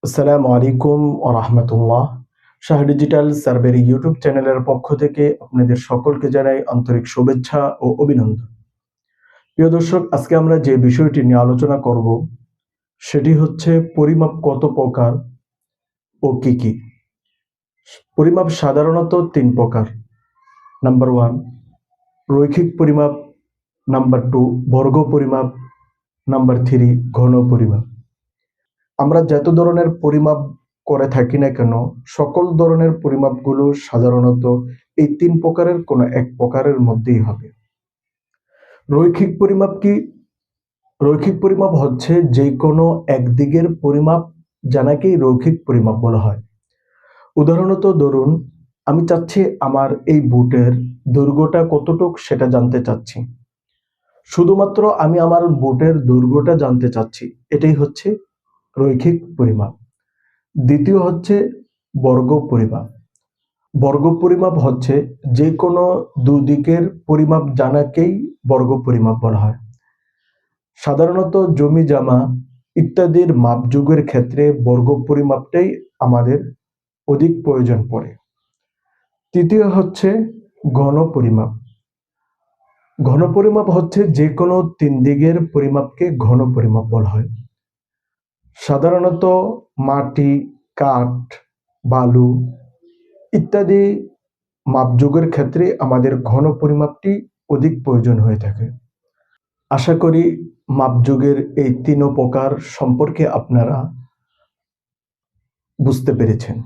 আসসালামু আলাইকুম ওয়া রাহমাতুল্লাহ। শাহ ডিজিটাল সার্ভের ইউটিউব চ্যানেলের পক্ষ থেকে আপনাদের সকলকে জানাই আন্তরিক শুভেচ্ছা ও অভিনন্দন। প্রিয় দর্শক, আজকে আমরা যে বিষয়টি নিয়ে আলোচনা করব সেটি হচ্ছে পরিমাপ কত প্রকার ও কি কি। পরিমাপ সাধারণত 3 প্রকার। নাম্বার 1 রৈখিক পরিমাপ, নাম্বার 2 বর্গ পরিমাপ, নাম্বার 3 ঘন পরিমাপ। আমরা যত ধরনের পরিমাপ করে থাকি না কেন, সকল ধরনের পরিমাপগুলো সাধারণত এই 3 প্রকারের কোনো এক প্রকারের মধ্যেই হবে। রৈখিক পরিমাপ কি? রৈখিক পরিমাপ হচ্ছে যে কোনো একদিকের পরিমাপ জানাকেই রৈখিক পরিমাপ বলা হয়। উদাহরণত ধরুন, আমি চাচ্ছি আমার এই বুটের দৈর্ঘ্যটা কতটুক সেটা জানতে চাচ্ছি। শুধুমাত্র আমি আমার বুটের দৈর্ঘ্যটা জানতে চাচ্ছি, এটাই হচ্ছে রৈখিক পরিমাপ। দ্বিতীয় হচ্ছে বর্গ পরিমাপ। বর্গ পরিমাপ হচ্ছে যে কোনো দুদিকের পরিমাপ জানাকেই বর্গ পরিমাপ বলা হয়। সাধারণত জমি জামা ইত্যাদির মাপযোগের ক্ষেত্রে বর্গ পরিমাপটাই আমাদের অধিক প্রয়োজন পড়ে। তৃতীয় হচ্ছে ঘন পরিমাপ। ঘন পরিমাপ হচ্ছে যে কোনো 3 দিকের পরিমাপকে ঘন পরিমাপ বলা হয়। সাধারণত মাটি, কাঠ, বালু ইত্যাদি মাপযোগের ক্ষেত্রে আমাদের ঘন পরিমাপটি অধিক প্রয়োজন হয়ে থাকে। আশা করি মাপযোগের এই 3 প্রকার সম্পর্কে আপনারা বুঝতে পেরেছেন।